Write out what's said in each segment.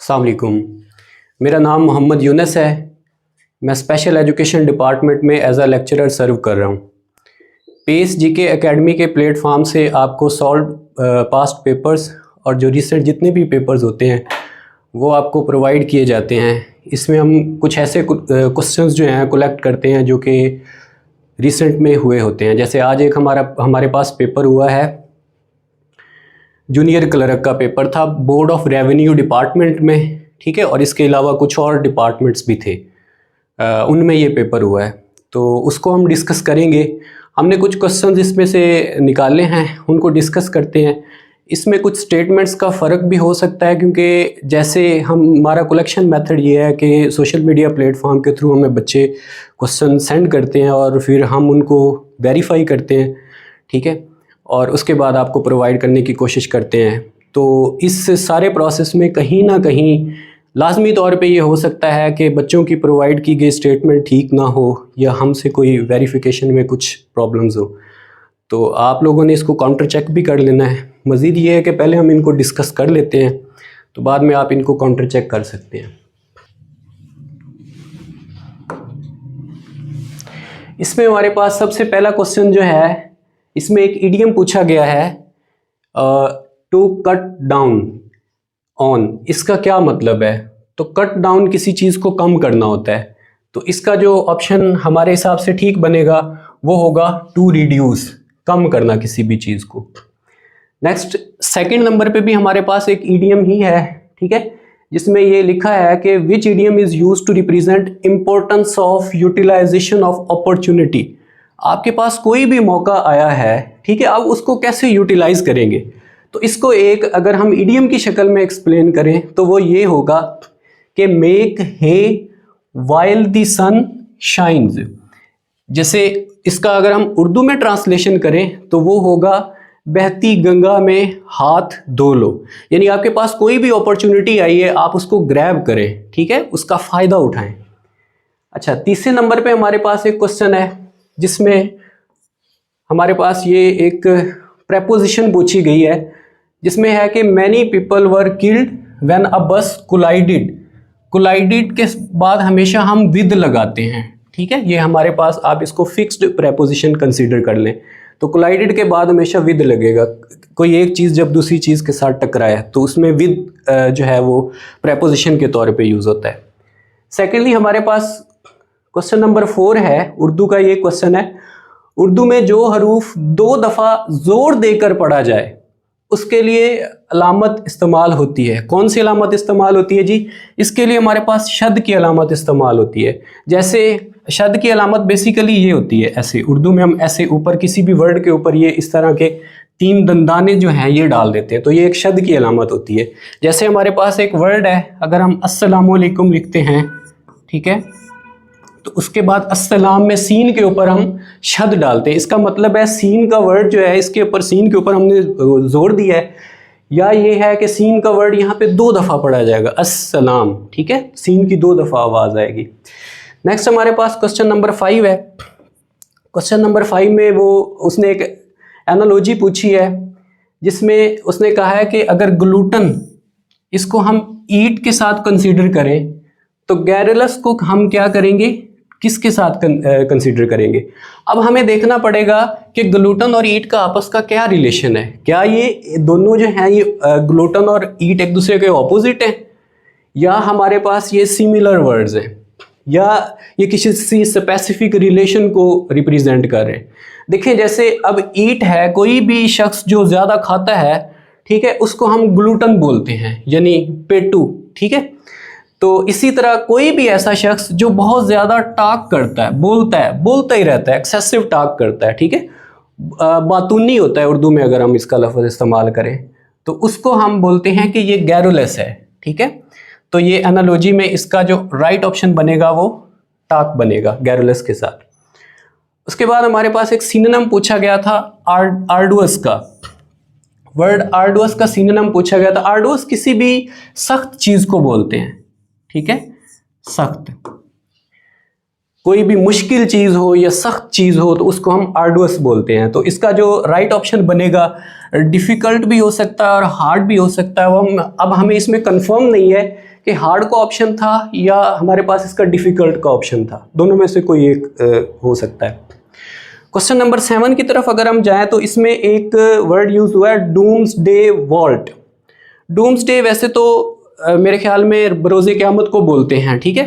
अस्सलाम वालेकुम। मेरा नाम मोहम्मद यूनस है। मैं स्पेशल एजुकेशन डिपार्टमेंट में एज अ लेक्चरर सर्व कर रहा हूँ। पेस जीके एकेडमी के प्लेटफॉर्म से आपको सॉल्व पास्ट पेपर्स और जो रिसेंट जितने भी पेपर्स होते हैं वो आपको प्रोवाइड किए जाते हैं। इसमें हम कुछ ऐसे क्वेश्चंस जो हैं कलेक्ट करते हैं जो कि रिसेंट में हुए होते हैं। जैसे आज एक हमारे पास पेपर हुआ है, जूनियर क्लर्क का पेपर था बोर्ड ऑफ रेवेन्यू डिपार्टमेंट में, ठीक है, और इसके अलावा कुछ और डिपार्टमेंट्स भी थे, उनमें ये पेपर हुआ है, तो उसको हम डिस्कस करेंगे। हमने कुछ क्वेश्चंस इसमें से निकाले हैं, उनको डिस्कस करते हैं। इसमें कुछ स्टेटमेंट्स का फ़र्क भी हो सकता है क्योंकि जैसे हमारा कलेक्शन मेथड ये है कि सोशल मीडिया प्लेटफॉर्म के थ्रू हमें बच्चे क्वेश्चन सेंड करते हैं और फिर हम उनको वेरीफाई करते हैं, ठीक है, और उसके बाद आपको प्रोवाइड करने की कोशिश करते हैं। तो इस सारे प्रोसेस में कहीं ना कहीं लाजमी तौर पे ये हो सकता है कि बच्चों की प्रोवाइड की गई स्टेटमेंट ठीक ना हो या हमसे कोई वेरिफिकेशन में कुछ प्रॉब्लम्स हो, तो आप लोगों ने इसको काउंटर चेक भी कर लेना है। मज़ीद ये है कि पहले हम इनको डिस्कस कर लेते हैं तो बाद में आप इनको काउंटर चेक कर सकते हैं। इसमें हमारे पास सबसे पहला क्वेश्चन जो है, इसमें एक इडियम पूछा गया है, टू कट डाउन ऑन। इसका क्या मतलब है? तो कट डाउन किसी चीज़ को कम करना होता है, तो इसका जो ऑप्शन हमारे हिसाब से ठीक बनेगा वो होगा टू रिड्यूस, कम करना किसी भी चीज़ को। नेक्स्ट सेकंड नंबर पे भी हमारे पास एक इडियम ही है, ठीक है, जिसमें ये लिखा है कि which idiom is use to represent importance of utilization of opportunity. आपके पास कोई भी मौका आया है, ठीक है, आप उसको कैसे यूटिलाइज करेंगे? तो इसको एक अगर हम इडियम की शक्ल में एक्सप्लेन करें तो वो ये होगा कि make hay while the sun shines. जैसे इसका अगर हम उर्दू में ट्रांसलेशन करें तो वो होगा बहती गंगा में हाथ धो लो। यानी आपके पास कोई भी अपॉर्चुनिटी आई है, आप उसको ग्रैब करें, ठीक है, उसका फ़ायदा उठाएं। अच्छा, तीसरे नंबर पे हमारे पास एक क्वेश्चन है जिसमें हमारे पास ये एक प्रेपोजिशन पूछी गई है जिसमें है कि many people were killed when a बस कोलाइडेड। कोलाइडेड के बाद हमेशा हम विद लगाते हैं, ठीक है, ये हमारे पास, आप इसको फिक्स्ड प्रेपोजिशन कंसीडर कर लें। तो कोलाइडेड के बाद हमेशा विद लगेगा। कोई एक चीज़ जब दूसरी चीज़ के साथ टकराए तो उसमें विद जो है वो प्रेपोजिशन के तौर पे यूज़ होता है। सेकेंडली हमारे पास क्वेश्चन नंबर 4 है, उर्दू का ये क्वेश्चन है। उर्दू में जो हरूफ 2 दफ़ा ज़ोर देकर पढ़ा जाए उसके लिए अलामत इस्तेमाल होती है। कौन सी अलामत इस्तेमाल होती है जी? इसके लिए हमारे पास शद की अलामत इस्तेमाल होती है। जैसे शद की अलामत बेसिकली ये होती है, ऐसे उर्दू में हम ऐसे ऊपर किसी भी वर्ड के ऊपर ये इस तरह के 3 दंदाने जो हैं ये डाल देते हैं, तो ये एक शद की अलामत होती है। जैसे हमारे पास एक वर्ड है, अगर हम अस्सलामुअलैकुम लिखते हैं, ठीक है, तो उसके बाद अस्सलाम में सीन के ऊपर हम शद डालते हैं। इसका मतलब है सीन का वर्ड जो है, इसके ऊपर सीन के ऊपर हमने जोर दिया है, या ये है कि सीन का वर्ड यहाँ पे 2 दफ़ा पढ़ा जाएगा, अस्सलाम, ठीक है, सीन की 2 दफ़ा आवाज़ आएगी। नेक्स्ट हमारे पास क्वेश्चन नंबर 5 है। क्वेश्चन नंबर 5 में वो उसने एक एनालॉजी पूछी है जिसमें उसने कहा है कि अगर ग्लूटन इसको हम ईट के साथ कंसीडर करें तो गैरलस को हम क्या करेंगे, किसके साथ कंसीडर करेंगे? अब हमें देखना पड़ेगा कि ग्लूटन और ईट का आपस का क्या रिलेशन है। क्या ये दोनों जो हैं, ये ग्लूटन और ईट एक दूसरे के ऑपोजिट हैं, या हमारे पास ये सिमिलर वर्ड्स हैं, या ये किसी स्पेसिफिक रिलेशन को रिप्रेजेंट कर रहे हैं? देखें, जैसे अब ईट है, कोई भी शख्स जो ज़्यादा खाता है, ठीक है, उसको हम ग्लूटन बोलते हैं, यानी पेटू, ठीक है। तो इसी तरह कोई भी ऐसा शख्स जो बहुत ज़्यादा टॉक करता है, बोलता ही रहता है, एक्सेसिव टॉक करता है, ठीक है, बातूनी होता है उर्दू में अगर हम इसका लफ्ज़ इस्तेमाल करें, तो उसको हम बोलते हैं कि ये गैरुलस है, ठीक है। तो ये एनालॉजी में इसका जो राइट ऑप्शन बनेगा वो टॉक बनेगा गैरुलस के साथ। उसके बाद हमारे पास एक सिनोनिम पूछा गया था आर्डुअस का। वर्ड आर्डुअस का सिनोनिम पूछा गया था। आर्डुअस किसी भी सख्त चीज़ को बोलते हैं, ठीक है, सख्त, कोई भी मुश्किल चीज़ हो या सख्त चीज़ हो तो उसको हम आर्डुअस बोलते हैं। तो इसका जो राइट ऑप्शन बनेगा, डिफ़िकल्ट भी हो सकता है और हार्ड भी हो सकता है। अब हमें इसमें कंफर्म नहीं है कि हार्ड का ऑप्शन था या हमारे पास इसका डिफ़िकल्ट का ऑप्शन था, दोनों में से कोई एक हो सकता है। क्वेश्चन नंबर 7 की तरफ अगर हम जाएं तो इसमें एक वर्ड यूज़ हुआ है डूम्सडे वॉल्ट। डूम्सडे वैसे तो मेरे ख्याल में बरोज़े क़यामत को बोलते हैं, ठीक है।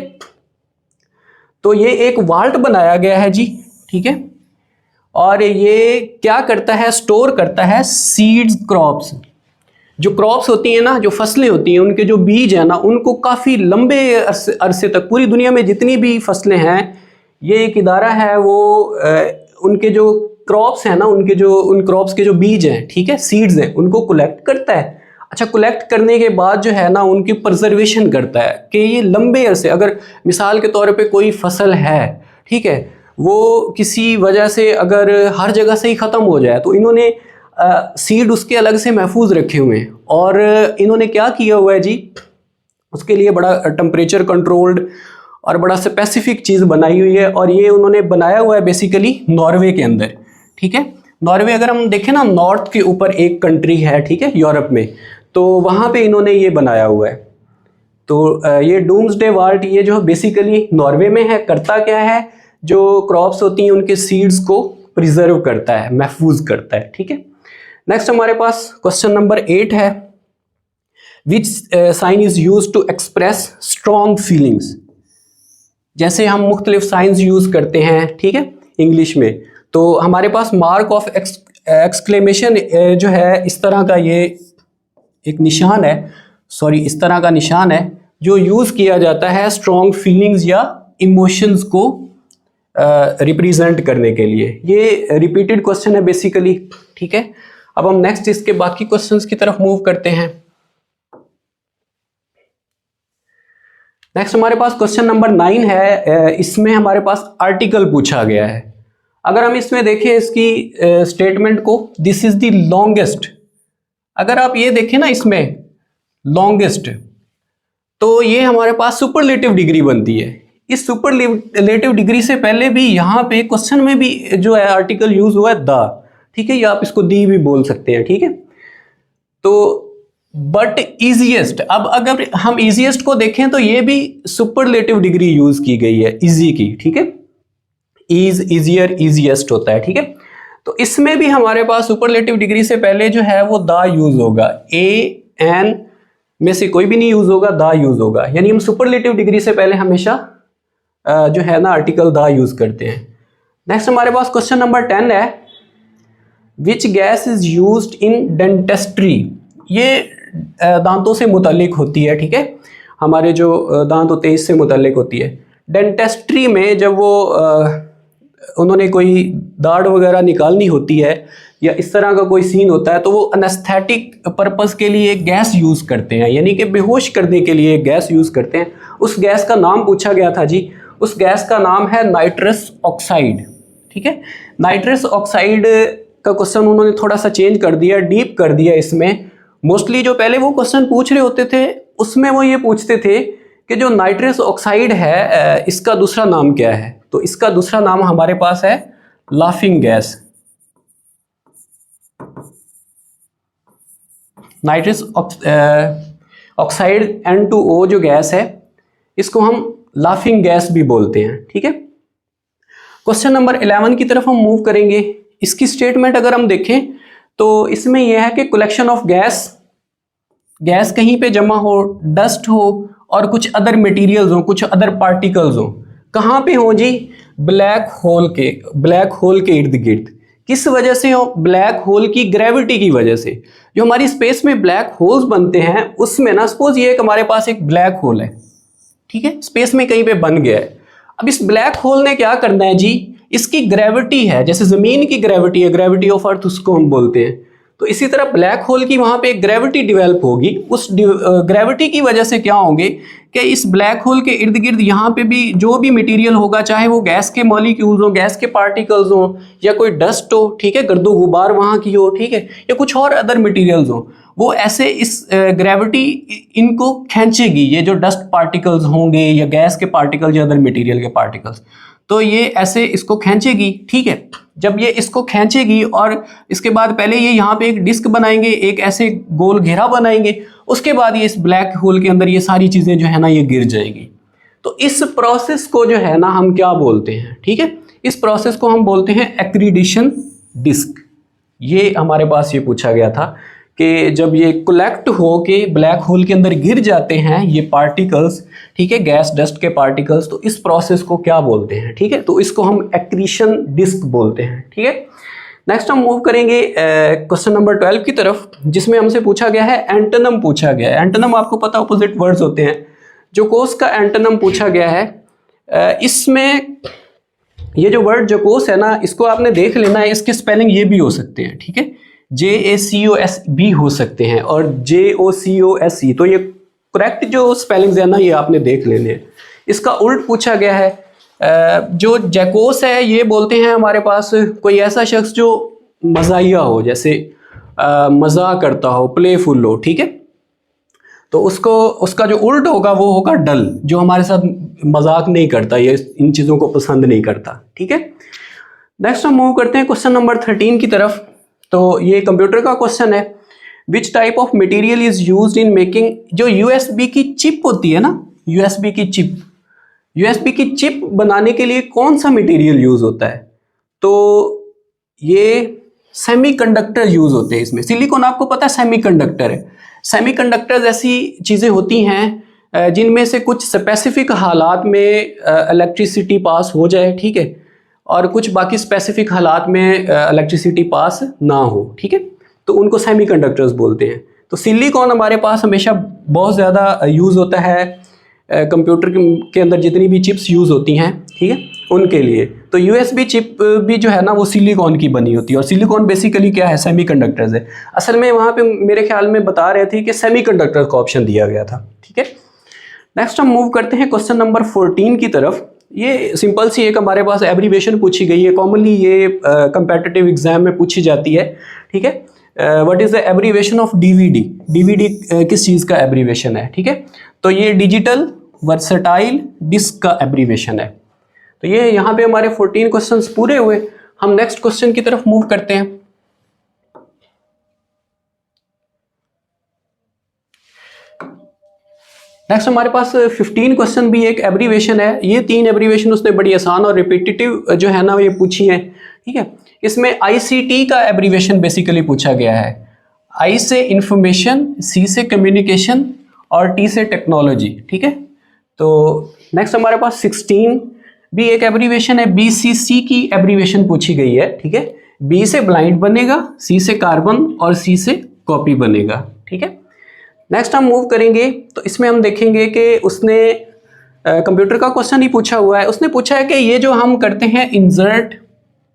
तो ये एक वाल्ट बनाया गया है जी, ठीक है, और ये क्या करता है, स्टोर करता है सीड्स क्रॉप्स। जो क्रॉप्स होती हैं ना, जो फसलें होती हैं, उनके जो बीज हैं ना, उनको काफ़ी लंबे अरसे तक, पूरी दुनिया में जितनी भी फसलें हैं, ये एक इदारा है, वो उनके जो क्रॉप्स हैं ना, उन क्रॉप्स के जो बीज हैं, ठीक है, सीड्स हैं, उनको कलेक्ट करता है। अच्छा, कलेक्ट करने के बाद जो है ना, उनकी प्रिजर्वेशन करता है कि ये लंबे अरसे, अगर मिसाल के तौर पे कोई फसल है, ठीक है, वो किसी वजह से अगर हर जगह से ही ख़त्म हो जाए, तो इन्होंने सीड उसके अलग से महफूज रखे हुए हैं, और इन्होंने क्या किया हुआ है जी, उसके लिए बड़ा टेम्परेचर कंट्रोल्ड और बड़ा स्पेसिफिक चीज़ बनाई हुई है, और ये उन्होंने बनाया हुआ है बेसिकली नॉर्वे के अंदर, ठीक है। नॉर्वे अगर हम देखें ना, नॉर्थ के ऊपर एक कंट्री है, ठीक है, यूरोप में, तो वहाँ पे इन्होंने ये बनाया हुआ है। तो ये डूम्सडे वॉल्ट, ये जो बेसिकली नॉर्वे में है, करता क्या है, जो क्रॉप्स होती हैं उनके सीड्स को प्रिजर्व करता है, महफूज करता है, ठीक है। नेक्स्ट हमारे पास क्वेश्चन नंबर 8 है, which sign is use to express strong feelings. जैसे हम मुख्तलिफ साइंस यूज़ करते हैं, ठीक है, इंग्लिश में, तो हमारे पास मार्क ऑफ एक्सक्लेमेशन जो है, इस तरह का ये एक निशान है, सॉरी, इस तरह का निशान है जो यूज़ किया जाता है स्ट्रॉन्ग फीलिंग्स या इमोशंस को रिप्रेजेंट करने के लिए। ये रिपीटेड क्वेश्चन है बेसिकली, ठीक है। अब हम नेक्स्ट इसके बाकी क्वेश्चंस की तरफ मूव करते हैं। नेक्स्ट हमारे पास क्वेश्चन नंबर 9 है, इसमें हमारे पास आर्टिकल पूछा गया है। अगर हम इसमें देखें इसकी स्टेटमेंट को, दिस इज द लॉन्गेस्ट, अगर आप ये देखें ना इसमें लॉन्गेस्ट, तो ये हमारे पास सुपरलेटिव डिग्री बनती है। इस सुपरलेटिव डिग्री से पहले भी यहाँ पे क्वेश्चन में भी जो है आर्टिकल यूज हुआ है द, ठीक है, या आप इसको दी भी बोल सकते हैं, ठीक है। तो बट इजीएस्ट, अब अगर हम इजीएस्ट को देखें तो ये भी सुपरलेटिव डिग्री यूज की गई है, इजी की, ठीक है, इज, इजियर, इजीएस्ट होता है, ठीक है। तो इसमें भी हमारे पास सुपरलेटिव डिग्री से पहले जो है वो द यूज होगा, ए एन में से कोई भी नहीं यूज होगा, द यूज होगा, यानी हम सुपरलेटिव डिग्री से पहले हमेशा जो है ना आर्टिकल द यूज करते हैं। नेक्स्ट हमारे पास क्वेश्चन नंबर 10 है, which gas is used in dentistry. ये दांतों से मुतालिक होती है, ठीक है, हमारे जो दांत होते हैं इससे मुतालिक होती है। डेंटिस्ट्री में जब वो उन्होंने कोई दाढ़ वगैरह निकालनी होती है या इस तरह का कोई सीन होता है, तो वो एनेस्थेटिक पर्पस के लिए एक गैस यूज़ करते हैं, यानी कि बेहोश करने के लिए एक गैस यूज़ करते हैं। उस गैस का नाम पूछा गया था जी, उस गैस का नाम है नाइट्रस ऑक्साइड, ठीक है। नाइट्रस ऑक्साइड का क्वेश्चन उन्होंने थोड़ा सा चेंज कर दिया, डीप कर दिया इसमें। मोस्टली जो पहले वो क्वेश्चन पूछ रहे होते थे उसमें वो ये पूछते थे कि जो नाइट्रस ऑक्साइड है इसका दूसरा नाम क्या है, तो इसका दूसरा नाम हमारे पास है laughing gas. Nitrous oxide N2O जो गैस है, इसको हम लाफिंग गैस भी बोलते हैं, ठीक है। क्वेश्चन नंबर 11 की तरफ हम मूव करेंगे। इसकी स्टेटमेंट अगर हम देखें तो इसमें यह है कि कलेक्शन ऑफ गैस, गैस कहीं पे जमा हो, डस्ट हो और कुछ अदर मटेरियल्स हो, कुछ अदर पार्टिकल्स हो। कहाँ पे हो जी? ब्लैक होल के इर्द गिर्द। किस वजह से हो? ब्लैक होल की ग्रेविटी की वजह से। जो हमारी स्पेस में ब्लैक होल्स बनते हैं उसमें ना, सपोज ये एक हमारे पास एक ब्लैक होल है, ठीक है, स्पेस में कहीं पे बन गया है। अब इस ब्लैक होल ने क्या करना है जी, इसकी ग्रेविटी है, जैसे जमीन की ग्रेविटी है, ग्रेविटी ऑफ अर्थ उसको हम बोलते हैं, तो इसी तरह ब्लैक होल की वहां पे एक ग्रेविटी डेवलप होगी। उस ग्रेविटी की वजह से क्या होंगे कि इस ब्लैक होल के इर्द गिर्द यहाँ पे भी जो भी मटेरियल होगा, चाहे वो गैस के मॉलिक्यूल्स हो, गैस के पार्टिकल्स हो, या कोई डस्ट हो, ठीक है, गर्दो गुबार वहाँ की हो, ठीक है, या कुछ और अदर मटेरियल्स हो, वो ऐसे इस ग्रेविटी इनको खींचेगी, ये जो डस्ट पार्टिकल्स होंगे या गैस के पार्टिकल्स या अदर मटेरियल के पार्टिकल्स, तो ये ऐसे इसको खींचेगी, ठीक है। जब ये इसको खींचेगी और इसके बाद पहले ये यहाँ पे एक डिस्क बनाएंगे, एक ऐसे गोल घेरा बनाएंगे, उसके बाद ये इस ब्लैक होल के अंदर ये सारी चीज़ें जो है ना ये गिर जाएगी। तो इस प्रोसेस को जो है ना हम क्या बोलते हैं, ठीक है, इस प्रोसेस को हम बोलते हैं एक्रीडिशन डिस्क। ये हमारे पास ये पूछा गया था कि जब ये कलेक्ट हो के ब्लैक होल के अंदर गिर जाते हैं ये पार्टिकल्स, ठीक है, गैस डस्ट के पार्टिकल्स, तो इस प्रोसेस को क्या बोलते हैं, ठीक है, तो इसको हम एक्रीशन डिस्क बोलते हैं, ठीक है। नेक्स्ट हम मूव करेंगे क्वेश्चन नंबर 12 की तरफ, जिसमें हमसे पूछा गया है एंटोनिम पूछा गया है। एंटोनिम आपको पता अपोजिट वर्ड्स होते हैं। जोकोस का एंटोनिम पूछा गया है। इसमें ये जो वर्ड जोकोस है ना, इसको आपने देख लेना है, इसके स्पेलिंग ये भी हो सकते हैं, ठीक है, JACOS भी हो सकते हैं और JOCOSE, तो ये करेक्ट जो स्पेलिंग्स है ना ये आपने देख लेने हैं। इसका उल्ट पूछा गया है। जो जैकोस है ये बोलते हैं हमारे पास कोई ऐसा शख्स जो मज़ाहिया हो, जैसे मज़ाक करता हो, प्लेफुल हो, ठीक है, तो उसका जो उल्ट होगा वो होगा डल, जो हमारे साथ मजाक नहीं करता, ये इन चीज़ों को पसंद नहीं करता, ठीक है। नेक्स्ट हम मूव करते हैं क्वेश्चन नंबर 13 की तरफ। तो ये कंप्यूटर का क्वेश्चन है। Which type of material is used in making, जो USB की चिप होती है ना, USB की चिप बनाने के लिए कौन सा मटेरियल यूज होता है? तो ये सेमीकंडक्टर यूज होते हैं इसमें। सिलिकॉन आपको पता है सेमीकंडक्टर है। सेमीकंडक्टर्स ऐसी चीज़ें होती हैं जिनमें से कुछ स्पेसिफिक हालात में इलेक्ट्रिसिटी पास हो जाए, ठीक है, और कुछ बाकी स्पेसिफिक हालात में इलेक्ट्रिसिटी पास ना हो, ठीक है, तो उनको सेमीकंडक्टर्स बोलते हैं। तो सिलिकॉन हमारे पास हमेशा बहुत ज़्यादा यूज़ होता है कंप्यूटर के अंदर जितनी भी चिप्स यूज़ होती हैं, ठीक है, उनके लिए। तो USB चिप भी जो है ना वो सिलिकॉन की बनी होती है, और सिलिकॉन बेसिकली क्या है, सेमीकंडक्टर्स है। असल में वहाँ पे मेरे ख्याल में बता रहे थे कि सेमीकंडक्टर का ऑप्शन दिया गया था, ठीक है। नेक्स्ट हम मूव करते हैं क्वेश्चन नंबर 14 की तरफ। ये सिंपल सी एक हमारे पास एब्रीवेशन पूछी गई है, कॉमनली ये कंपेटिटिव एग्जाम में पूछी जाती है, ठीक है। What is the abbreviation of DVD? DVD किस चीज़ का एब्रीवेशन है, ठीक है, तो ये डिजिटल वर्सेटाइल डिस्क का एब्रीवेशन है। तो ये यहाँ पे हमारे 14 क्वेश्चंस पूरे हुए। हम नेक्स्ट क्वेश्चन की तरफ मूव करते हैं। नेक्स्ट हमारे पास 15 क्वेश्चन भी एक एब्रीवेशन है। ये 3 एब्रीवेशन उसने बड़ी आसान और रिपीटेटिव जो है ना ये पूछी है, ठीक है। इसमें ICT का एब्रीवेशन बेसिकली पूछा गया है। I से इंफॉर्मेशन, C से कम्युनिकेशन और T से टेक्नोलॉजी, ठीक है। तो नेक्स्ट हमारे पास 16 भी एक एब्रीवेशन है। BCC की एब्रीवेशन पूछी गई है, ठीक है। B से ब्लाइंड बनेगा, C से कार्बन और C से कॉपी बनेगा, ठीक है। नेक्स्ट हम मूव करेंगे तो इसमें हम देखेंगे कि उसने कंप्यूटर का क्वेश्चन ही पूछा हुआ है। उसने पूछा है कि ये जो हम करते हैं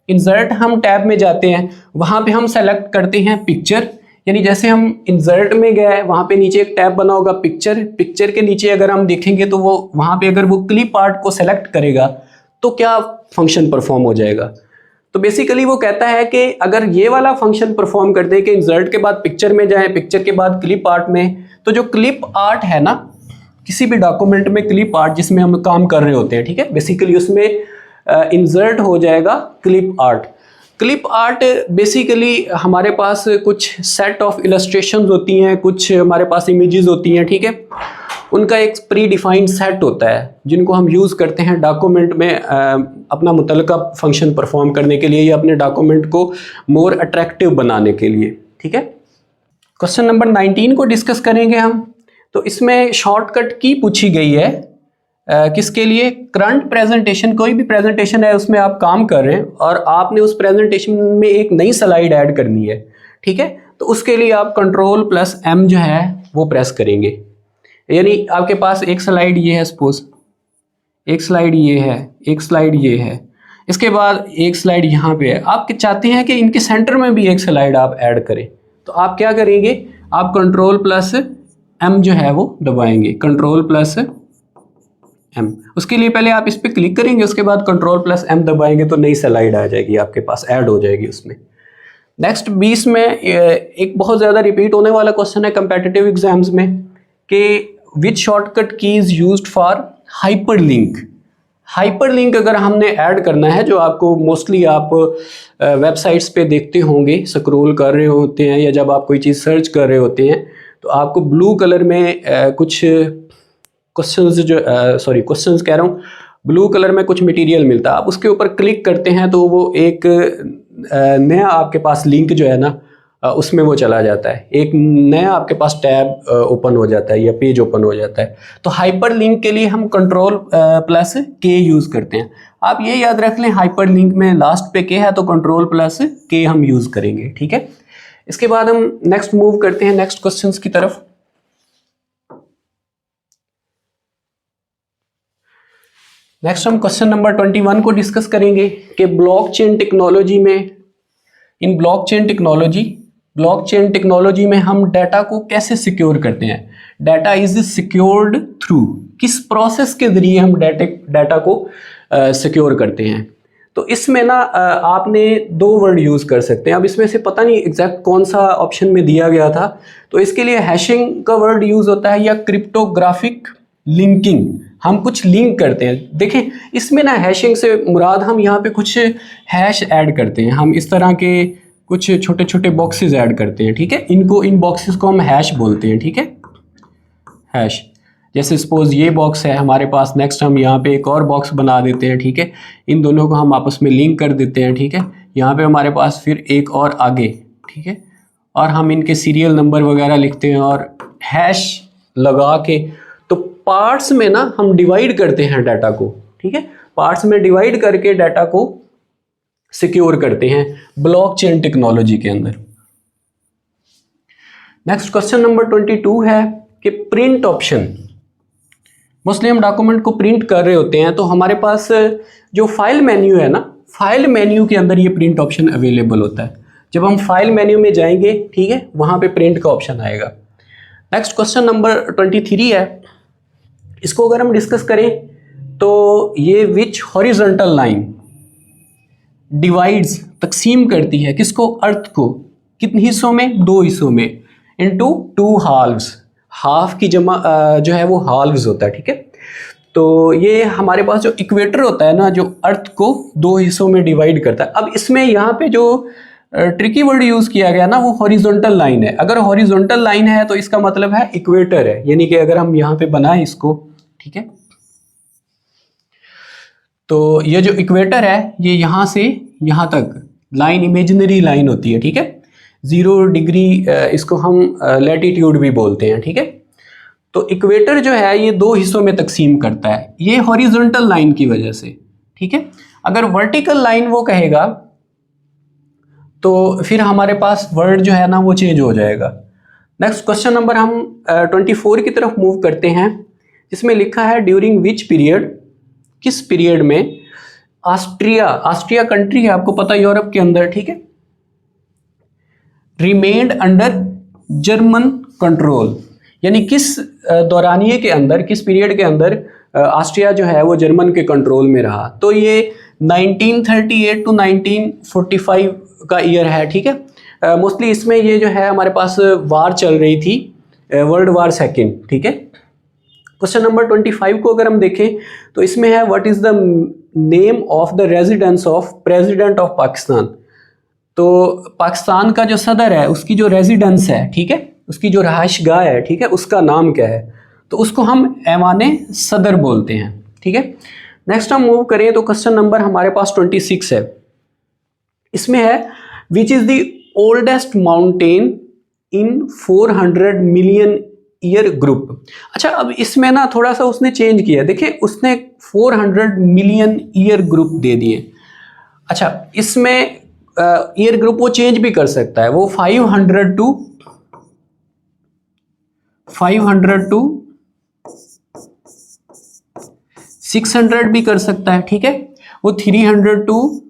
इंसर्ट हम टैब में जाते हैं, वहाँ पे हम सेलेक्ट करते हैं पिक्चर, यानी जैसे हम इंसर्ट में गए वहाँ पे नीचे एक टैब बना होगा पिक्चर के नीचे अगर हम देखेंगे तो वो वहाँ पे अगर वो क्लिप आर्ट को सेलेक्ट करेगा तो क्या फंक्शन परफॉर्म हो जाएगा। तो बेसिकली वो कहता है कि अगर ये वाला फंक्शन परफॉर्म कर दे कि इंसर्ट के बाद पिक्चर में जाए, पिक्चर के बाद क्लिप आर्ट में, तो जो क्लिप आर्ट है ना किसी भी डॉक्यूमेंट में क्लिप आर्ट जिसमें हम काम कर रहे होते हैं, ठीक है, बेसिकली उसमें इंसर्ट हो जाएगा clip art. Clip art basically हमारे पास कुछ सेट ऑफ इलस्ट्रेशंस होती हैं, कुछ हमारे पास इमेजेस होती हैं, ठीक है, उनका एक प्री डिफाइंड सेट होता है जिनको हम यूज़ करते हैं डॉक्यूमेंट में अपना मुतल्लिका फंक्शन परफॉर्म करने के लिए या अपने डॉक्यूमेंट को मोर अट्रैक्टिव बनाने के लिए, ठीक है। क्वेश्चन नंबर 19 को डिस्कस करेंगे हम। तो इसमें शॉर्टकट की पूछी गई है किसके लिए, करंट प्रेजेंटेशन, कोई भी प्रेजेंटेशन है उसमें आप काम कर रहे हैं और आपने उस प्रेजेंटेशन में एक नई स्लाइड ऐड करनी है, ठीक है, तो उसके लिए आप Ctrl+M जो है वो प्रेस करेंगे। यानी आपके पास एक स्लाइड ये है, सपोज एक स्लाइड ये है, एक स्लाइड ये है, इसके बाद एक स्लाइड यहाँ पे है, आप चाहते हैं कि इनके सेंटर में भी एक स्लाइड आप ऐड करें, तो आप क्या करेंगे, आप Ctrl+M जो है वो दबाएंगे, Ctrl+M। उसके लिए पहले आप इस पर क्लिक करेंगे, उसके बाद Ctrl+M दबाएंगे तो नई स्लाइड आ जाएगी आपके पास, ऐड हो जाएगी उसमें। नेक्स्ट 20 में एक बहुत ज़्यादा रिपीट होने वाला क्वेश्चन है कंपेटिटिव एग्जाम्स में कि विच शॉर्टकट की is used for hyperlink. Hyperlink अगर हमने ऐड करना है, जो आपको मोस्टली आप वेबसाइट्स पे देखते होंगे, स्क्रॉल कर रहे होते हैं या जब आप कोई चीज़ सर्च कर रहे होते हैं, तो आपको ब्लू कलर में कुछ क्वेश्चंस क्वेश्चंस कह रहा हूँ, ब्लू कलर में कुछ मटेरियल मिलता है। आप उसके ऊपर क्लिक करते हैं तो वो एक नया आपके पास लिंक जो है ना उसमें वो चला जाता है, एक नया आपके पास टैब ओपन हो जाता है या पेज ओपन हो जाता है। तो हाइपर लिंक के लिए हम Ctrl+K यूज़ करते हैं। आप ये याद रख लें, हाइपर लिंक में लास्ट पे K है तो Ctrl+K हम यूज़ करेंगे, ठीक है। इसके बाद हम नेक्स्ट मूव करते हैं नेक्स्ट क्वेश्चंस की तरफ। नेक्स्ट हम क्वेश्चन नंबर 21 को डिस्कस करेंगे कि ब्लॉकचेन टेक्नोलॉजी में हम डाटा को कैसे सिक्योर करते हैं। डाटा इज सिक्योर्ड थ्रू, किस प्रोसेस के जरिए हम डाटा को सिक्योर करते हैं। तो इसमें ना आपने दो वर्ड यूज़ कर सकते हैं। अब इसमें से पता नहीं एग्जैक्ट कौन सा ऑप्शन में दिया गया था, तो इसके लिए हैशिंग का वर्ड यूज़ होता है या क्रिप्टोग्राफिक लिंकिंग। हम कुछ लिंक करते हैं। देखें इसमें ना हैशिंग से मुराद हम यहाँ पे कुछ हैश ऐड करते हैं। हम इस तरह के कुछ छोटे छोटे बॉक्सेस ऐड करते हैं, ठीक है। इन बॉक्सेस को हम हैश बोलते हैं, ठीक है, हैश। जैसे सपोज ये बॉक्स है हमारे पास, नेक्स्ट हम यहाँ पे एक और बॉक्स बना देते हैं, ठीक है। इन दोनों को हम आपस में लिंक कर देते हैं, ठीक है। यहाँ पे हमारे पास फिर एक और आगे, ठीक है, और हम इनके सीरियल नंबर वगैरह लिखते हैं और हैश लगा के तो पार्ट्स में ना हम डिवाइड करते हैं डाटा को, ठीक है। पार्ट्स में डिवाइड करके डाटा को सिक्योर करते हैं ब्लॉकचेन टेक्नोलॉजी के अंदर। नेक्स्ट क्वेश्चन नंबर 22 है कि प्रिंट ऑप्शन। मोस्टली हम डॉक्यूमेंट को प्रिंट कर रहे होते हैं तो हमारे पास जो फाइल मेन्यू है ना, फाइल मेन्यू के अंदर ये प्रिंट ऑप्शन अवेलेबल होता है। जब हम फाइल मेन्यू में जाएंगे, ठीक है, वहां पे प्रिंट का ऑप्शन आएगा। नेक्स्ट क्वेश्चन नंबर 23 है। इसको अगर हम डिस्कस करें तो ये विच हॉरिजॉन्टल लाइन डिवाइड्स, तकसीम करती है किसको, अर्थ को, कितने हिस्सों में, 2 हिस्सों में, इनटू 2 हाल्व्स। हाफ की जमा जो है वो हाल्व्स होता है, ठीक है। तो ये हमारे पास जो इक्वेटर होता है ना, जो अर्थ को 2 हिस्सों में डिवाइड करता है। अब इसमें यहाँ पे जो ट्रिकी वर्ड यूज किया गया ना वो हॉरिजॉन्टल लाइन है। अगर हॉरिजॉन्टल लाइन है तो इसका मतलब है इक्वेटर है, यानी कि अगर हम यहाँ पे बनाएं इसको, ठीक है, तो ये जो इक्वेटर है ये यहाँ से यहाँ तक लाइन इमेजिनरी लाइन होती है, ठीक है। 0 डिग्री इसको हम लैटिट्यूड भी बोलते हैं, ठीक है। तो इक्वेटर जो है ये 2 हिस्सों में तकसीम करता है, ये हॉरिजॉन्टल लाइन की वजह से, ठीक है। अगर वर्टिकल लाइन वो कहेगा तो फिर हमारे पास वर्ड जो है ना वो चेंज हो जाएगा। नेक्स्ट क्वेश्चन नंबर हम 24 की तरफ मूव करते हैं, जिसमें लिखा है ड्यूरिंग विच पीरियड, किस पीरियड में ऑस्ट्रिया कंट्री है, आपको पता है, यूरोप के अंदर, ठीक है, रिमेन्ड अंडर जर्मन कंट्रोल, यानी किस दौरानिये के अंदर, किस पीरियड के अंदर ऑस्ट्रिया जो है वो जर्मन के कंट्रोल में रहा। तो ये 1938 टू 1945 का ईयर है, ठीक है। मोस्टली इसमें ये जो है हमारे पास वार चल रही थी, वर्ल्ड वार सेकेंड, ठीक है। क्वेश्चन नंबर 25 को अगर हम देखें तो इसमें है what is the name of the residence of president of Pakistan. तो पाकिस्तान का जो सदर है उसकी जो रेजिडेंस है, ठीक है, उसकी जो रहायशगाह है, ठीक है, उसका नाम क्या है, तो उसको हम ऐवाने सदर बोलते हैं, ठीक है। नेक्स्ट हम मूव करें तो क्वेश्चन नंबर हमारे पास 26 है। इसमें है which is the oldest mountain in 400 million year group. अच्छा, अब इसमें ना थोड़ा सा उसने चेंज किया, देखिए उसने 400 मिलियन ईयर ग्रुप दे दिए। अच्छा, इसमें ईयर ग्रुप वो चेंज भी कर सकता है, वो 500 टू 600 भी कर सकता है, ठीक है, वो 300 टू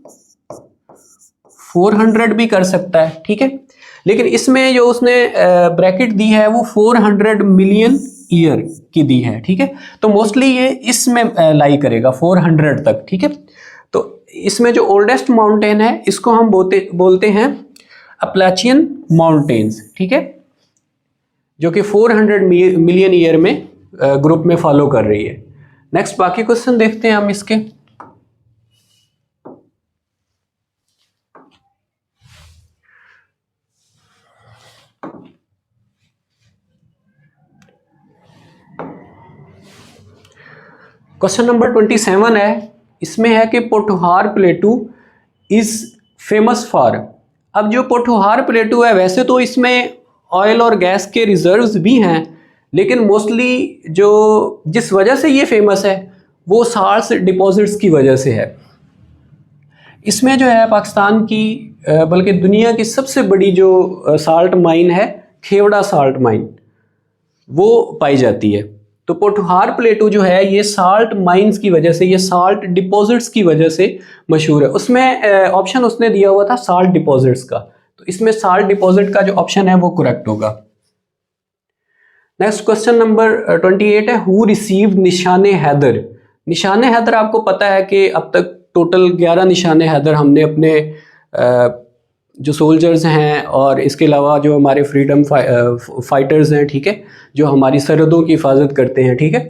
400 भी कर सकता है, ठीक है। लेकिन इसमें जो उसने ब्रैकेट दी है वो 400 मिलियन ईयर की दी है, ठीक है। तो मोस्टली ये इसमें लाई करेगा 400 तक, ठीक है। तो इसमें जो ओल्डेस्ट माउंटेन है इसको हम बोलते हैं अपलाचियन माउंटेन्स, ठीक है, जो कि 400 मिलियन ईयर में ग्रुप में फॉलो कर रही है। नेक्स्ट बाकी क्वेश्चन देखते हैं हम इसके। क्वेश्चन नंबर 27 है, इसमें है कि पोठोहार प्लेटू इज फेमस फॉर। अब जो पोठोहार प्लेटू है, वैसे तो इसमें ऑयल और गैस के रिजर्व्स भी हैं, लेकिन मोस्टली जो जिस वजह से ये फेमस है वो साल्ट डिपॉजिट्स की वजह से है। इसमें जो है पाकिस्तान की बल्कि दुनिया की सबसे बड़ी जो साल्ट माइन है, खेवड़ा साल्ट माइन, वो पाई जाती है। तो पोठोहार प्लेटू जो है ये साल्ट माइंस की वजह से, ये साल्ट डिपॉजिट्स की वजह से मशहूर है। उसमें ऑप्शन उसने दिया हुआ था साल्ट डिपॉजिट्स का, तो इसमें साल्ट डिपॉजिट का जो ऑप्शन है वो करेक्ट होगा। नेक्स्ट क्वेश्चन नंबर 28 है, हु रिसीव्ड निशाने हैदर। निशाने हैदर आपको पता है कि अब तक टोटल 11 निशाने हैदर हमने अपने जो सोल्जर्स हैं और इसके अलावा जो हमारे फ्रीडम फाइटर्स हैं, ठीक है, जो हमारी सरहदों की हिफाजत करते हैं, ठीक है,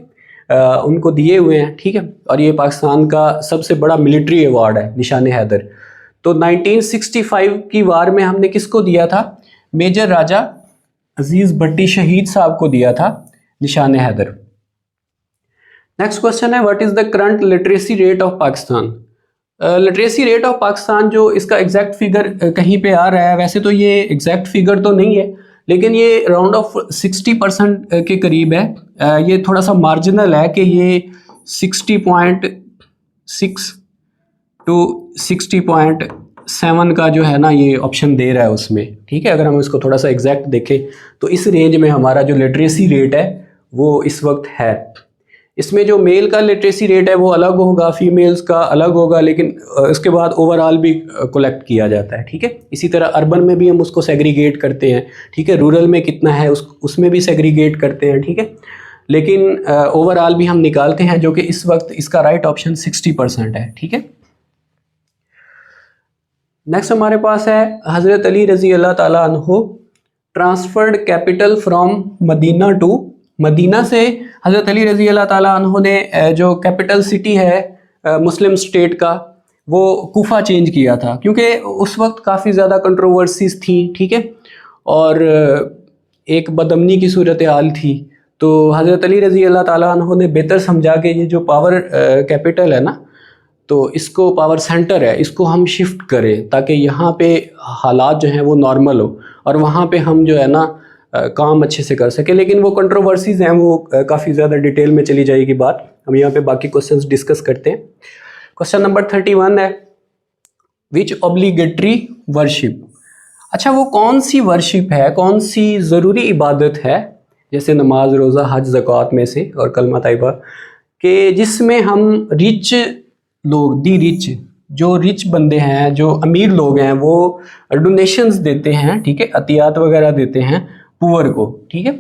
उनको दिए हुए हैं, ठीक है। और ये पाकिस्तान का सबसे बड़ा मिलिट्री अवार्ड है निशाने हैदर। तो 1965 की वार में हमने किसको दिया था? मेजर राजा अजीज़ भट्टी शहीद साहब को दिया था निशाने हैदर। नेक्स्ट क्वेश्चन है, what is the current literacy rate of Pakistan. Literacy rate of Pakistan जो इसका एग्जैक्ट फिगर कहीं पे आ रहा है, वैसे तो ये एग्जैक्ट फिगर तो नहीं है, लेकिन ये राउंड ऑफ 60% के करीब है। ये थोड़ा सा मार्जिनल है कि ये 60.6 टू 60.7 का जो है ना ये ऑप्शन दे रहा है उसमें, ठीक है। अगर हम इसको थोड़ा सा एग्जैक्ट देखें तो इस रेंज में हमारा जो लिटरेसी रेट है वो इस वक्त है। इसमें जो मेल का लिटरेसी रेट है वो अलग होगा, फीमेल्स का अलग होगा, लेकिन उसके बाद ओवरऑल भी कलेक्ट किया जाता है, ठीक है। इसी तरह अर्बन में भी हम उसको सेग्रीगेट करते हैं, ठीक है, रूरल में कितना है उसमें भी सेग्रीगेट करते हैं, ठीक है, लेकिन ओवरऑल भी हम निकालते हैं, जो कि इस वक्त इसका राइट ऑप्शन 60% है, ठीक है। नेक्स्ट हमारे पास है, हज़रत अली रज़ी अल्लाह ताला अन्हो transferred capital from Medina to. Medina से हज़रत अली रज़ी अल्लाह ताला अन्हो ने जो कैपिटल सिटी है मुस्लिम स्टेट का, वो कूफा चेंज किया था, क्योंकि उस वक्त काफ़ी ज़्यादा कंट्रोवर्सीज थी, ठीक है, और एक बदअमनी की सूरत हाल थी। तो हज़रत अली रज़ी अल्लाह ताला अन्हो ने बेहतर समझा कि ये जो पावर कैपिटल है ना, तो इसको पावर सेंटर है, इसको हम शिफ्ट करें ताकि यहाँ पे हालात जो हैं वो नॉर्मल हो और वहाँ पे हम जो है ना काम अच्छे से कर सके। लेकिन वो कंट्रोवर्सीज हैं, वो काफ़ी ज़्यादा डिटेल में चली जाएगी बात, हम यहाँ पे बाकी क्वेश्चंस डिस्कस करते हैं। क्वेश्चन नंबर 31 है, विच ऑब्लिगेटरी वर्शिप। अच्छा, वो कौन सी वर्शिप है, कौन सी ज़रूरी इबादत है, जैसे नमाज, रोज़ा, हज, ज़कात में से और कलमा तैयबा, कि जिसमें हम रिच लोग, दी रिच, जो रिच बंदे हैं, जो अमीर लोग हैं, वो डोनेशंस देते हैं, ठीक है, अतियात वगैरह देते हैं पुअर को, ठीक है,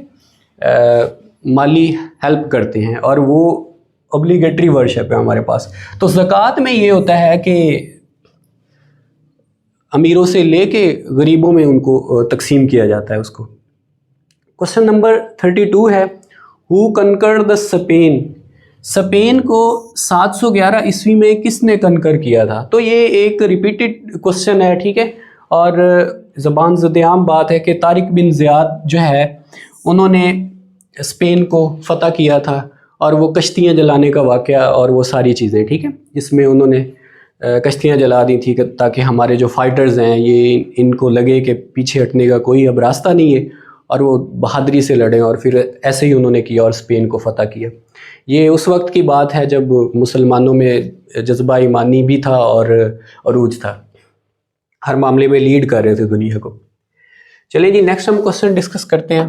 माली हेल्प करते हैं, और वो ऑब्लिगेटरी वर्शिप है हमारे पास। तो ज़कात में ये होता है कि अमीरों से लेके गरीबों में उनको तकसीम किया जाता है उसको। क्वेश्चन नंबर 32 है, who conquered the Spain. Spain को 711 ईस्वी में किसने कनकर किया था? तो ये एक रिपीटेड क्वेश्चन है, ठीक है, और ज़बान ज़द-ए-आम बात है कि तारिक बिन ज़ियाद जो है उन्होंने स्पेन को फ़तह किया था, और वो कश्तियाँ जलाने का वाक़या और वो सारी चीज़ें, ठीक है, जिसमें उन्होंने कश्तियाँ जला दी थी ताकि हमारे जो फाइटर्स हैं ये इनको लगे कि पीछे हटने का कोई अब रास्ता नहीं है, और वो बहादुरी से लड़े, और फिर ऐसे ही उन्होंने किया और स्पेन को फ़तह किया। ये उस वक्त की बात है जब मुसलमानों में जज्बा ईमानी भी था और अरूज था, हर मामले में लीड कर रहे थे दुनिया को। चलिए जी, नेक्स्ट हम क्वेश्चन डिस्कस करते हैं।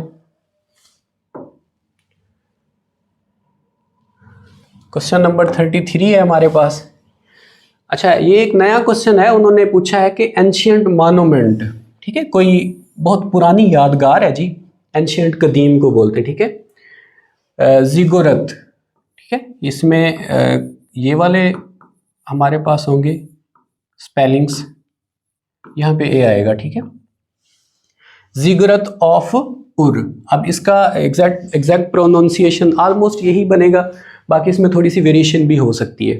क्वेश्चन नंबर 33 है हमारे पास। अच्छा, ये एक नया क्वेश्चन है, उन्होंने पूछा है कि एंशियंट मॉन्यूमेंट, ठीक है, कोई बहुत पुरानी यादगार है जी, एंशियंट कदीम को बोलते, ठीक है, ज़िगुरत, ठीक है, इसमें ये वाले हमारे पास होंगे स्पेलिंग्स, यहाँ पे ए आएगा, ठीक है, जिगरत ऑफ उर। अब इसका एग्जैक्ट प्रोनाउंसिएशन ऑलमोस्ट यही बनेगा, बाकी इसमें थोड़ी सी वेरिएशन भी हो सकती है।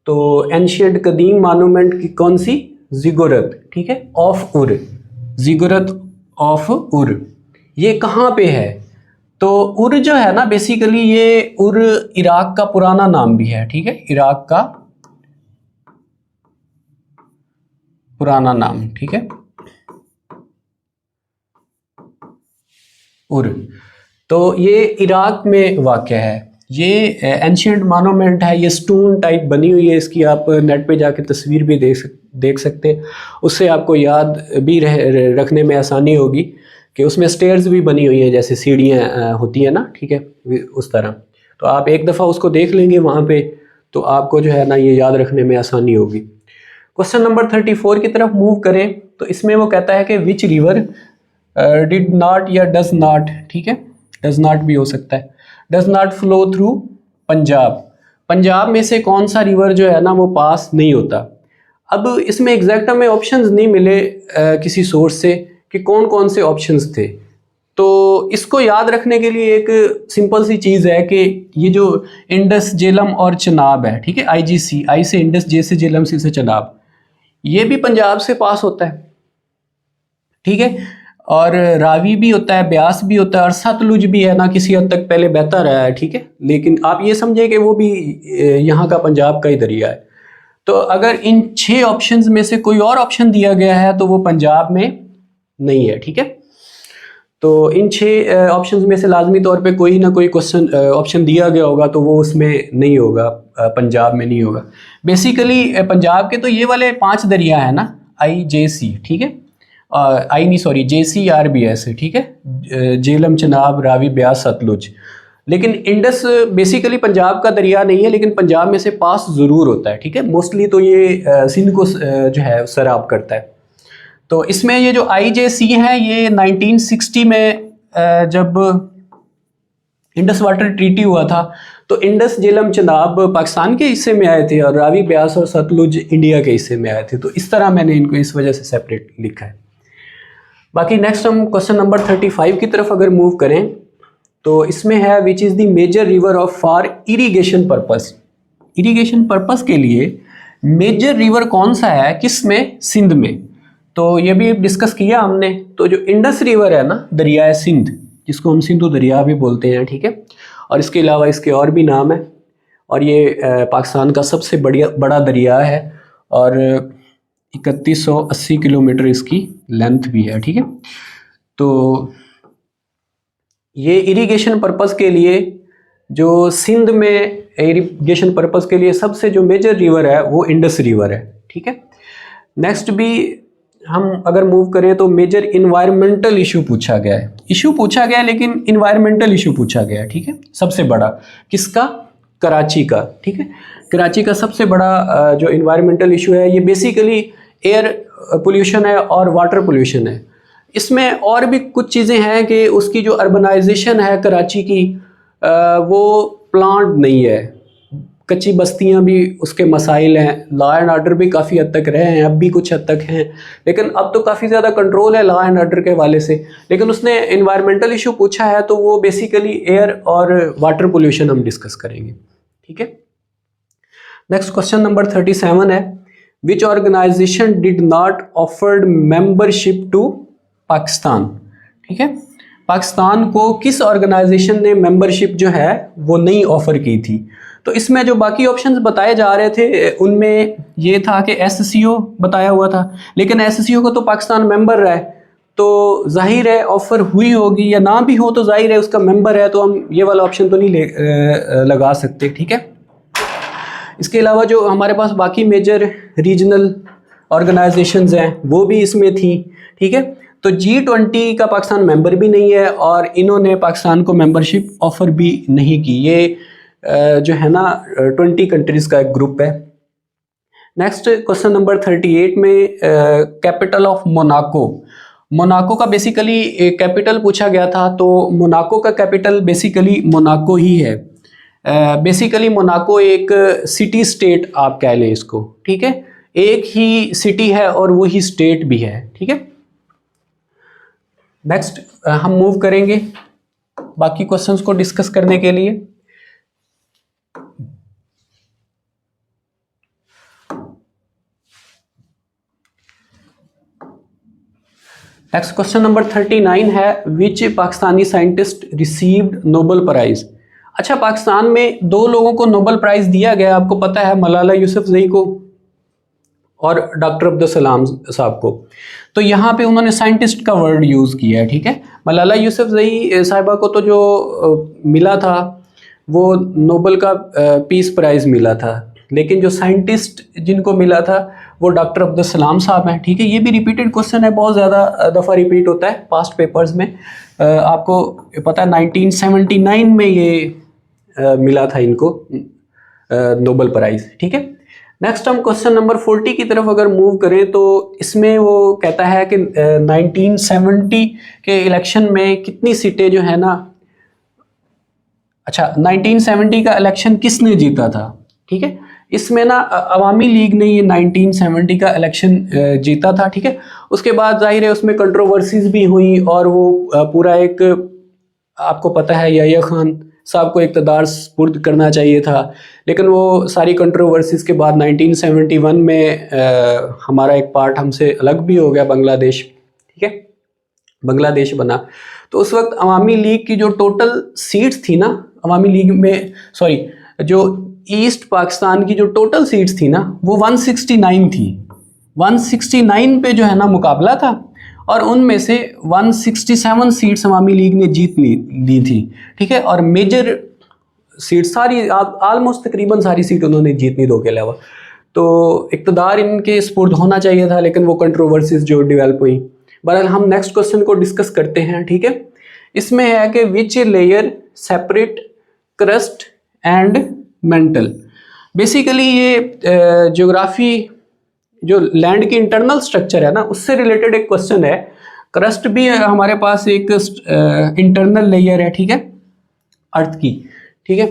तो एंशियंट कदीम मॉन्यूमेंट की कौन सी? जिगरत, ठीक है, ऑफ उर, जिगरत ऑफ उर। ये कहाँ पे है? तो उर जो है ना, बेसिकली ये उर इराक का पुराना नाम भी है, ठीक है, इराक का पुराना नाम, ठीक है, उर। तो ये इराक में वाक़या है। ये एंशियंट मॉन्यूमेंट है, ये स्टोन टाइप बनी हुई है, इसकी आप नेट पे जाके तस्वीर भी देख सकते हैं, उससे आपको याद भी रखने में आसानी होगी कि उसमें स्टेयर्स भी बनी हुई हैं, जैसे सीढ़ियाँ होती हैं ना, ठीक है, उस तरह। तो आप एक दफ़ा उसको देख लेंगे वहाँ पे, तो आपको जो है ना ये याद रखने में आसानी होगी। क्वेश्चन नंबर 34 की तरफ मूव करें, तो इसमें वो कहता है कि विच रिवर डिड नॉट या डज नॉट, ठीक है, डज नॉट भी हो सकता है, does not flow through Punjab. Punjab में से कौन सा रिवर जो है ना वो पास नहीं होता। अब इसमें एग्जैक्ट हमें ऑप्शंस नहीं मिले किसी सोर्स से कि कौन कौन से ऑप्शंस थे। तो इसको याद रखने के लिए एक सिंपल सी चीज़ है कि ये जो इंडस, झेलम और चनाब है, ठीक है, IGC, आई से इंडस, जे से झेलम, सी से चनाब, ये भी पंजाब से पास होता है, ठीक है, और रावी भी होता है, ब्यास भी होता है, और सतलुज भी है ना, किसी हद तक पहले बहता रहा है, ठीक है, लेकिन आप ये समझे कि वो भी यहाँ का पंजाब का ही दरिया है। तो अगर इन 6 ऑप्शंस में से कोई और ऑप्शन दिया गया है तो वो पंजाब में नहीं है, ठीक है। तो इन 6 ऑप्शंस में से लाजमी तौर पे कोई ना कोई क्वेश्चन ऑप्शन दिया गया होगा, तो वो उसमें नहीं होगा, पंजाब में नहीं होगा। बेसिकली पंजाब के तो ये वाले 5 दरिया है ना, IJC, ठीक है, JCRBS, ठीक है, झेलम, चनाब, रावी, ब्यास, सतलुज। लेकिन इंडस बेसिकली पंजाब का दरिया नहीं है, लेकिन पंजाब में से पास ज़रूर होता है, ठीक है, मोस्टली तो ये सिंध को जो है सराब करता है। तो इसमें ये जो IJC है, ये 1960 में जब इंडस वाटर ट्रीटी हुआ था, तो इंडस, झेलम, चनाब पाकिस्तान के हिस्से में आए थे और रावी, ब्यास और सतलुज इंडिया के हिस्से में आए थे। तो इस तरह मैंने इनको इस वजह से सेपरेट लिखा है। बाकी नेक्स्ट हम क्वेश्चन नंबर 35 की तरफ अगर मूव करें, तो इसमें है which is the major river of for irrigation purpose. Irrigation purpose के लिए मेजर रिवर कौन सा है, किस में? सिंध में। तो ये भी डिस्कस किया हमने। तो जो इंडस रिवर है ना, दरिया सिंध, जिसको हम सिंधु दरिया भी बोलते हैं, ठीक है, और इसके अलावा इसके और भी नाम है, और ये पाकिस्तान का सबसे बड़ा दरिया है और 3180 किलोमीटर इसकी लेंथ भी है, ठीक है। तो ये इरिगेशन पर्पस के लिए, जो सिंध में इरिगेशन पर्पस के लिए सबसे जो मेजर रिवर है वो इंडस रिवर है, ठीक है। नेक्स्ट भी हम अगर मूव करें तो मेजर इन्वायरमेंटल इशू पूछा गया है, लेकिन इन्वायरमेंटल इशू पूछा गया है, ठीक है, सबसे बड़ा किसका? कराची का, ठीक है। कराची का सबसे बड़ा जो इन्वायरमेंटल इशू है, ये बेसिकली एयर पोल्यूशन है और वाटर पोल्यूशन है। इसमें और भी कुछ चीज़ें हैं कि उसकी जो अर्बनाइजेशन है कराची की, वो प्लांट नहीं है, कच्ची बस्तियां भी उसके मसाइल हैं, लॉ एंड ऑर्डर भी काफ़ी हद तक रहे हैं, अब भी कुछ हद तक हैं, लेकिन अब तो काफ़ी ज़्यादा कंट्रोल है लॉ एंड ऑर्डर के हवाले से। लेकिन उसने इन्वायरमेंटल इशू पूछा है, तो वो बेसिकली एयर और वाटर पोल्यूशन हम डिस्कस करेंगे, ठीक है। नेक्स्ट क्वेश्चन नंबर 37 है, which organization did not afforded membership to Pakistan, ठीक है। पाकिस्तान को किस ऑर्गेनाइजेशन ने मेंबरशिप जो है वो नहीं ऑफर की थी। तो इसमें जो बाकी ऑप्शंस बताए जा रहे थे, उनमें ये था कि SCO बताया हुआ था, लेकिन SCO को तो पाकिस्तान मेंबर रहा है, तो जाहिर है ऑफ़र हुई होगी, या ना भी हो तो जाहिर है उसका मेंबर है, तो हम ये वाला ऑप्शन तो नहीं लगा सकते, ठीक है। इसके अलावा जो हमारे पास बाकी मेजर रीजनल ऑर्गेनाइजेशंस हैं वो भी इसमें थी, ठीक है। तो G20 का पाकिस्तान मेंबर भी नहीं है और इन्होंने पाकिस्तान को मेंबरशिप ऑफ़र भी नहीं की। ये जो है ना 20 कंट्रीज़ का एक ग्रुप है। नेक्स्ट क्वेश्चन नंबर 38 में कैपिटल ऑफ मोनाको का बेसिकली कैपिटल पूछा गया था। तो मोनाको का कैपिटल बेसिकली मोनाको ही है। बेसिकली मोनाको एक सिटी स्टेट आप कह लें इसको, ठीक है, एक ही सिटी है और वही स्टेट भी है, ठीक है। नेक्स्ट हम मूव करेंगे बाकी क्वेश्चंस को डिस्कस करने के लिए। नेक्स्ट क्वेश्चन नंबर 39 है, which Pakistani scientist received Nobel prize. अच्छा, पाकिस्तान में दो लोगों को नोबेल प्राइज दिया गया, आपको पता है, मलाला यूसुफजई को और डॉक्टर अब्दुल सलाम साहब को। तो यहाँ पे उन्होंने साइंटिस्ट का वर्ड यूज़ किया है, ठीक है। मलाला यूसुफजई साहिबा को तो जो मिला था वो नोबेल का पीस प्राइज़ मिला था, लेकिन जो साइंटिस्ट जिनको मिला था वो डॉक्टर अब्दुल सलाम साहब हैं, ठीक है। ये भी रिपीटेड क्वेश्चन है, बहुत ज़्यादा दफ़ा रिपीट होता है पास्ट पेपर्स में। आपको पता है 1979 में ये मिला था इनको नोबेल प्राइज़, ठीक है। नेक्स्ट हम क्वेश्चन नंबर 40 की तरफ अगर मूव करें तो इसमें वो कहता है कि 1970 के इलेक्शन में कितनी सीटें जो है ना, अच्छा 1970 का इलेक्शन किसने जीता था, ठीक है। इसमें ना अवामी लीग ने ये 1970 का इलेक्शन जीता था, ठीक है। उसके बाद जाहिर है उसमें कंट्रोवर्सीज भी हुई और वो पूरा एक, आपको पता है याह्या खान साहब को इक़्तिदार सुपुर्द करना चाहिए था, लेकिन वो सारी कंट्रोवर्सीज के बाद 1971 में हमारा एक पार्ट हमसे अलग भी हो गया, बांग्लादेश, ठीक है, बांग्लादेश बना। तो उस वक्त अवामी लीग की जो टोटल सीट्स थी ना, अवामी लीग में सॉरी जो ईस्ट पाकिस्तान की जो टोटल सीट्स थी ना वो 169 थी। 169 पे जो है ना मुकाबला था और उनमें से 167 सीट्स अवामी लीग ने जीत ली थी, ठीक है। और मेजर सीट सारी आलमोस्ट तकरीबन सारी सीट उन्होंने जीतनी, दो के अलावा। तो इक़्तिदार इनके स्पुर्द होना चाहिए था, लेकिन वो कंट्रोवर्सीज जो डेवलप हुई। बहरहाल हम नेक्स्ट क्वेश्चन को डिस्कस करते हैं, ठीक है। इसमें है कि which layer separate crust and mental. Basically ये ज्योग्राफी जो लैंड की इंटरनल स्ट्रक्चर है ना उससे रिलेटेड एक क्वेश्चन है। क्रस्ट भी हमारे पास एक इंटरनल लेयर है, ठीक है, अर्थ की, ठीक है।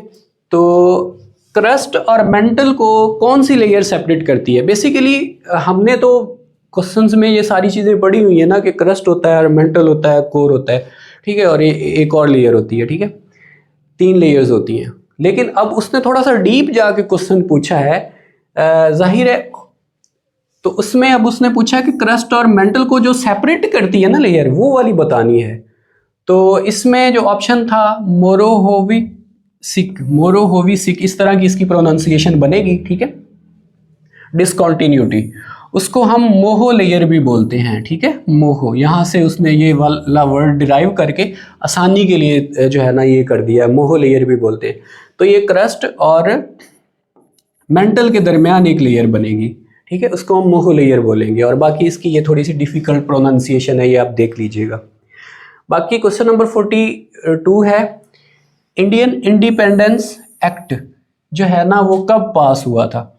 तो क्रस्ट और मेंटल को कौन सी लेयर सेपरेट करती है? बेसिकली हमने तो क्वेश्चंस में ये सारी चीज़ें पढ़ी हुई है ना कि क्रस्ट होता है और मेंटल होता है, कोर होता है, ठीक है, और एक और लेयर होती है, ठीक है, 3 लेयर्स होती हैं। लेकिन अब उसने थोड़ा सा डीप जाके क्वेश्चन पूछा है, जाहिर है, तो उसमें अब उसने पूछा कि क्रस्ट और मेंटल को जो सेपरेट करती है ना लेयर, वो वाली बतानी है। तो इसमें जो ऑप्शन था मोरोहोविसिक, इस तरह की इसकी प्रोनाउंसिएशन बनेगी, ठीक है, डिसकॉन्टिन्यूटी, उसको हम मोहो लेयर भी बोलते हैं, ठीक है, मोहो, यहाँ से उसने ये वाला वर्ड डिराइव करके आसानी के लिए जो है ना ये कर दिया, मोहो लेयर भी बोलते हैं। तो ये क्रस्ट और मेंटल के दरमियान एक लेयर बनेगी, ठीक है, उसको हम मोहो लेयर बोलेंगे। और बाकी इसकी ये थोड़ी सी डिफ़िकल्ट प्रोनाउंसिएशन है, ये आप देख लीजिएगा। बाकी क्वेश्चन नंबर 42 है, इंडियन इंडिपेंडेंस एक्ट जो है ना वो कब पास हुआ था?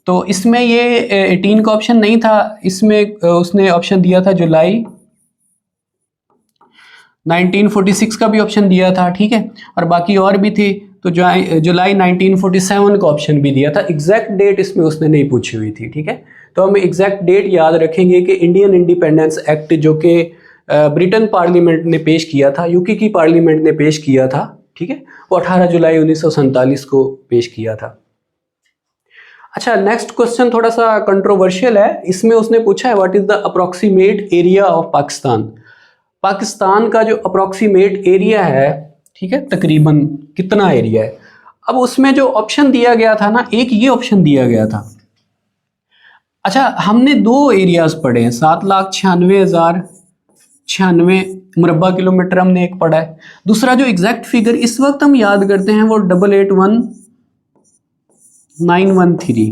तो इसमें ये 18 का ऑप्शन नहीं था, इसमें उसने ऑप्शन दिया था जुलाई 1946 का भी ऑप्शन दिया था, ठीक है, और बाकी और भी थे। तो जुलाई 1947 का ऑप्शन भी दिया था। एग्जैक्ट डेट इसमें उसने नहीं पूछी हुई थी, ठीक है। तो हम एग्जैक्ट डेट याद रखेंगे कि इंडियन इंडिपेंडेंस एक्ट जो कि ब्रिटेन पार्लियामेंट ने पेश किया था, यूके की पार्लियामेंट ने पेश किया था, ठीक है, वो 18 जुलाई 1947 को पेश किया था। अच्छा, नेक्स्ट क्वेश्चन थोड़ा सा कंट्रोवर्शियल है। इसमें उसने पूछा है what is the approximate area of Pakistan. Pakistan का जो अप्रोक्सीमेट एरिया है, ठीक है, तकरीबन कितना एरिया है। अब उसमें जो ऑप्शन दिया गया था ना, एक ये ऑप्शन दिया गया था। अच्छा, हमने 2 एरियाज पढ़े हैं, 7,96,096 मुरब्बा किलोमीटर हमने एक पढ़ा है। दूसरा जो एग्जैक्ट फिगर इस वक्त हम याद करते हैं वो 881913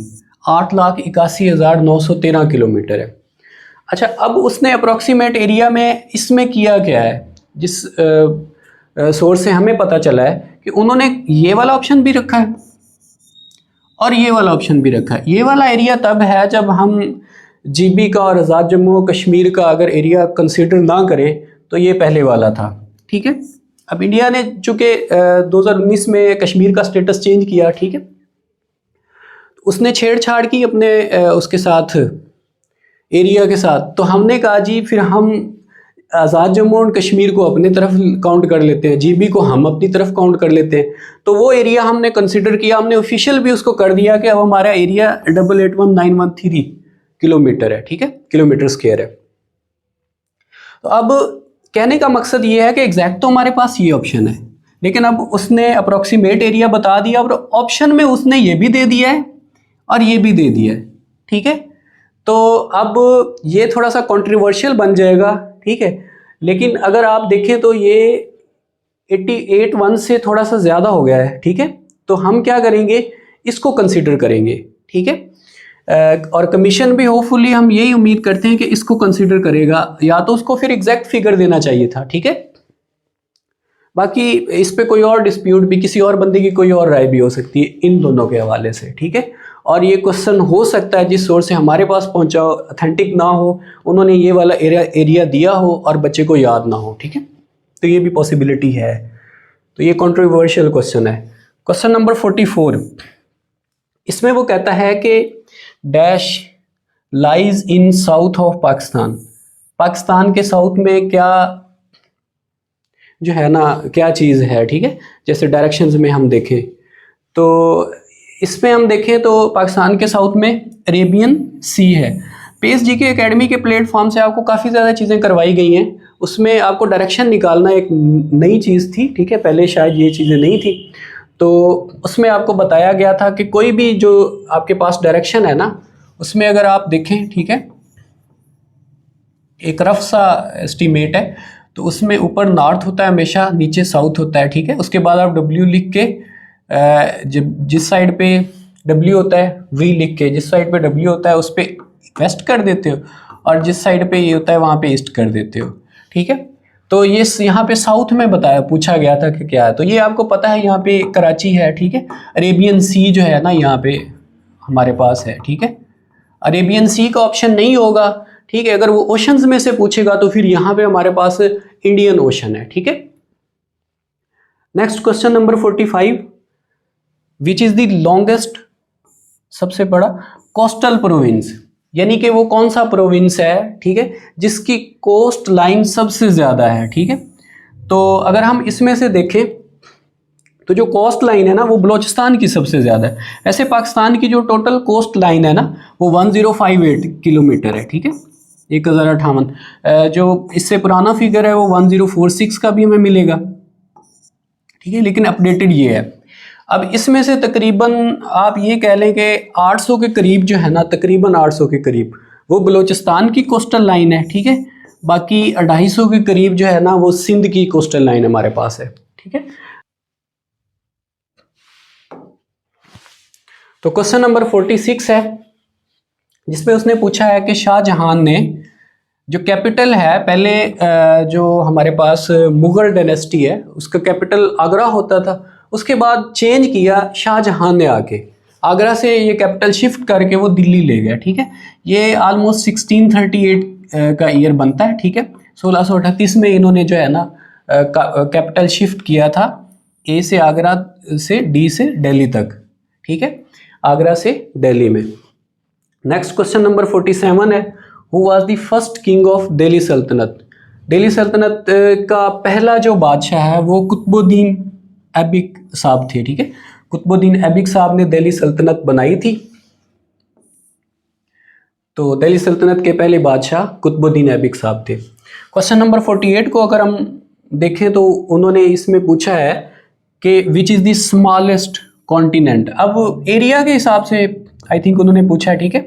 8,81,913 किलोमीटर है। अच्छा, अब उसने अप्रोक्सीमेट एरिया में इसमें किया क्या है, जिस सोर्स से हमें पता चला है कि उन्होंने ये वाला ऑप्शन भी रखा है और ये वाला ऑप्शन भी रखा है। ये वाला एरिया तब है जब हम जीबी का और आज़ाद जम्मू और कश्मीर का अगर एरिया कंसीडर ना करें तो ये पहले वाला था, ठीक है। अब इंडिया ने चूँकि 2019 में कश्मीर का स्टेटस चेंज किया, ठीक है, उसने छेड़छाड़ की अपने उसके साथ, एरिया के साथ। तो हमने कहा जी फिर हम आज़ाद जम्मू एंड कश्मीर को अपनी तरफ काउंट कर लेते हैं, GB को हम अपनी तरफ काउंट कर लेते हैं, तो वो एरिया हमने कंसिडर किया, हमने ऑफिशियल भी उसको कर दिया कि अब हमारा एरिया 881913 किलोमीटर है, ठीक है, किलोमीटर स्क्वायर है। तो अब कहने का मकसद ये है कि एग्जैक्ट तो हमारे पास ये ऑप्शन है, लेकिन अब उसने अप्रोक्सीमेट एरिया बता दिया और ऑप्शन में उसने ये भी दे दिया है और ये भी दे दिया है, ठीक है। तो अब ये थोड़ा सा कंट्रोवर्शियल बन जाएगा, ठीक है, लेकिन अगर आप देखें तो ये 88.1 से थोड़ा सा ज़्यादा हो गया है, ठीक है। तो हम क्या करेंगे, इसको कंसीडर करेंगे, ठीक है। और कमीशन भी होपफुली हम यही उम्मीद करते हैं कि इसको कंसीडर करेगा, या तो उसको फिर एग्जैक्ट फिगर देना चाहिए था, ठीक है। बाकी इस पे कोई और डिस्प्यूट भी, किसी और बंदे की कोई और राय भी हो सकती है इन दोनों के हवाले से, ठीक है। और ये क्वेश्चन हो सकता है जिस सोर्स से हमारे पास पहुंचा हो ऑथेंटिक ना हो, उन्होंने ये वाला एरिया दिया हो और बच्चे को याद ना हो, ठीक है, तो ये भी पॉसिबिलिटी है। तो ये कंट्रोवर्शियल क्वेश्चन है। क्वेश्चन नंबर 44, इसमें वो कहता है कि dash lies in south of Pakistan, Pakistan के साउथ में क्या जो है ना, क्या चीज़ है, ठीक है। जैसे डायरेक्शंस में हम देखें तो इसमें हम देखें तो पाकिस्तान के साउथ में अरेबियन सी है। PSG के एकेडमी के प्लेटफॉर्म से आपको काफ़ी ज़्यादा चीज़ें करवाई गई हैं, उसमें आपको डायरेक्शन निकालना एक नई चीज़ थी, ठीक है, पहले शायद ये चीज़ें नहीं थी। तो उसमें आपको बताया गया था कि कोई भी जो आपके पास डायरेक्शन है ना, उसमें अगर आप देखें, ठीक है, एक रफ सा एस्टीमेट है, तो उसमें ऊपर नॉर्थ होता है हमेशा, नीचे साउथ होता है, ठीक है। उसके बाद आप W लिख के जिस साइड पे W होता है V लिख के जिस साइड पे W होता है उस पे वेस्ट कर देते हो, और जिस साइड पे ये होता है वहाँ पे ईस्ट कर देते हो, ठीक है। तो ये यहाँ पे साउथ में बताया, पूछा गया था कि क्या है, तो ये आपको पता है यहाँ पे कराची है, ठीक है। अरेबियन सी जो है ना यहाँ पे हमारे पास है, ठीक है। अरेबियन सी का ऑप्शन नहीं होगा, ठीक है। अगर वो ओशंस में से पूछेगा तो फिर यहाँ पे हमारे पास इंडियन ओशन है, ठीक है। Next question number 45, which is the longest, सबसे बड़ा कोस्टल प्रोविंस, यानी कि वो कौन सा प्रोविंस है, ठीक है, जिसकी कोस्ट लाइन सबसे ज्यादा है, ठीक है। तो अगर हम इसमें से देखें तो जो कोस्ट लाइन है ना वो बलोचिस्तान की सबसे ज़्यादा है। ऐसे पाकिस्तान की जो टोटल कोस्ट लाइन है ना वो 1058 किलोमीटर है, ठीक है, 1058। जो इससे पुराना फिगर है वो 1046 का भी हमें मिलेगा, ठीक है, लेकिन अपडेटेड ये है। अब इसमें से तकरीबन आप ये कह लें कि 800 के करीब जो है ना, तकरीबन 800 के करीब वो बलोचिस्तान की कोस्टल लाइन है, ठीक है। बाकी 250 के करीब जो है ना वो सिंध की कोस्टल लाइन हमारे पास है, ठीक है। तो क्वेश्चन नंबर 46 है, जिसमें उसने पूछा है कि शाहजहां ने जो कैपिटल है, पहले जो हमारे पास मुगल डायनेस्टी है उसका कैपिटल आगरा होता था, उसके बाद चेंज किया शाहजहां ने आके, आगरा से ये कैपिटल शिफ्ट करके वो दिल्ली ले गया, ठीक है। ये ऑलमोस्ट 1638 का ईयर बनता है, ठीक है। 1638 में इन्होंने जो है ना कैपिटल शिफ्ट किया था, ए से आगरा से डी से दिल्ली तक, ठीक है, आगरा से दिल्ली में। नेक्स्ट क्वेश्चन नंबर 47 है, who was the first king of Delhi सल्तनत। दिल्ली सल्तनत का पहला जो बादशाह है वो कुतुबुद्दीन ऐबिक साहब थे, ठीक है। कुतुबुद्दीन ऐबिक साहब ने दिल्ली सल्तनत बनाई थी, तो दिल्ली सल्तनत के पहले बादशाह कुतुबुद्दीन ऐबिक साहब थे। क्वेश्चन नंबर 48 को अगर हम देखें तो उन्होंने इसमें पूछा है कि विच इज़ द स्मॉलेस्ट कॉन्टिनेंट। अब एरिया के हिसाब से आई थिंक उन्होंने पूछा है, ठीक है।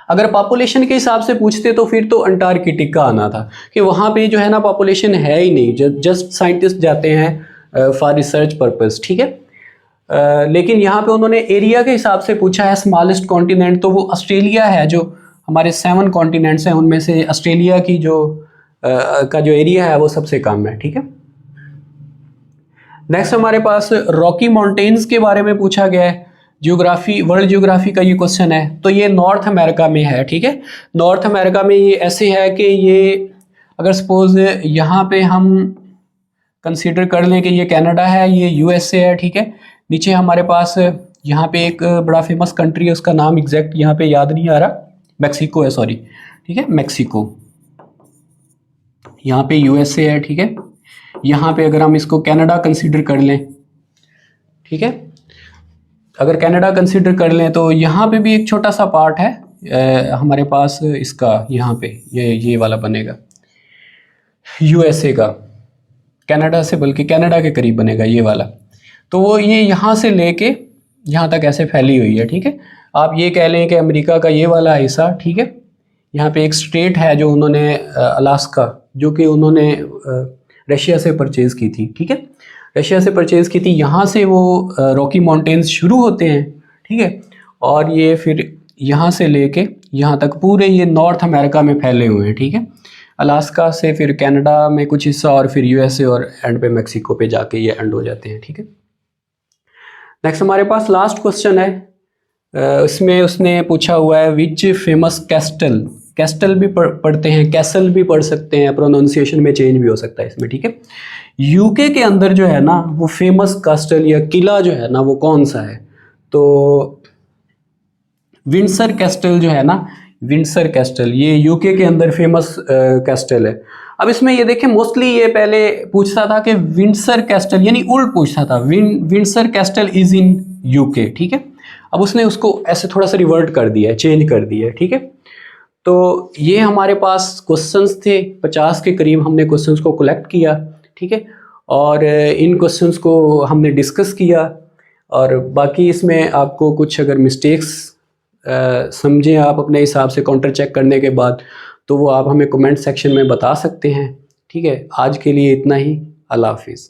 अगर पॉपुलेशन के हिसाब से पूछते तो फिर तो अंटार्कटिका आना था, कि वहाँ पे जो है ना पॉपुलेशन है ही नहीं, जस्ट साइंटिस्ट जाते हैं फॉर रिसर्च पर्पस, ठीक है। लेकिन यहाँ पे उन्होंने एरिया के हिसाब से पूछा है स्मॉलेस्ट कॉन्टिनेंट, तो वो ऑस्ट्रेलिया है, जो हमारे 7 कॉन्टिनेंट्स हैं उनमें से ऑस्ट्रेलिया की जो का जो एरिया है वो सबसे कम है, ठीक है। नेक्स्ट हमारे पास रॉकी माउंटेन्स के बारे में पूछा गया है, ज्योग्राफी, वर्ल्ड ज्योग्राफी का ये क्वेश्चन है। तो ये नॉर्थ अमेरिका में है, ठीक है। नॉर्थ अमेरिका में ये ऐसे है कि ये अगर सपोज यहाँ पे हम कंसीडर कर लें कि ये कनाडा है, ये USA है, ठीक है। नीचे हमारे पास यहाँ पे एक बड़ा फेमस कंट्री है, उसका नाम एग्जैक्ट यहाँ पे याद नहीं आ रहा, मैक्सिको है, सॉरी, ठीक है, मैक्सिको। यहाँ पे यूएसए है, ठीक है। यहाँ पे अगर हम इसको कनाडा कंसीडर कर लें, ठीक है, अगर कनाडा कंसीडर कर लें तो यहाँ पे भी एक छोटा सा पार्ट है हमारे पास इसका, यहाँ पे ये वाला बनेगा यूएसए का, कनाडा से बल्कि कनाडा के करीब बनेगा ये वाला। तो वो ये यहाँ से लेके यहाँ तक ऐसे फैली हुई है, ठीक है। आप ये कह लें कि अमेरिका का ये वाला हिस्सा, ठीक है, यहाँ पे एक स्टेट है जो उन्होंने अलास्का, जो कि उन्होंने रशिया से परचेज़ की थी, ठीक है, रशिया से परचेज़ की थी। यहाँ से वो रॉकी माउंटेन्स शुरू होते हैं, ठीक है, और ये फिर यहाँ से लेके यहाँ तक पूरे ये नॉर्थ अमेरिका में फैले हुए हैं, ठीक है। अलास्का से फिर कनाडा में कुछ हिस्सा और फिर यूएसए और एंड पे मैक्सिको पे जाके ये एंड हो जाते हैं, ठीक है। नेक्स्ट हमारे पास लास्ट क्वेश्चन है, इसमें उसने पूछा हुआ है विच फेमस कैस्टल, कैस्टल भी पढ़ते हैं, कैसल भी पढ़ सकते हैं, प्रोनाउंसिएशन में चेंज भी हो सकता है इसमें, ठीक है। यूके के अंदर जो है ना वो फेमस कैस्टल या किला जो है ना वो कौन सा है, तो विंडसर कैस्टल जो है ना, विंडसर कैस्टल ये यूके के अंदर फेमस कैस्टल है। अब इसमें ये देखें मोस्टली ये पहले पूछता था कि विंडसर कैस्टल, यानी उल्ट पूछता था, Windsor castle is in UK, ठीक है। अब उसने उसको ऐसे थोड़ा सा रिवर्ट कर दिया है, चेंज कर दिया है, ठीक है। तो ये हमारे पास क्वेश्चंस थे, 50 के करीब हमने क्वेश्चंस को कलेक्ट किया, ठीक है, और इन क्वेश्चंस को हमने डिस्कस किया। और बाकी इसमें आपको कुछ अगर मिस्टेक्स समझें आप अपने हिसाब से काउंटर चेक करने के बाद, तो वो आप हमें कमेंट सेक्शन में बता सकते हैं, ठीक है। आज के लिए इतना ही, अल्लाह हाफिज़।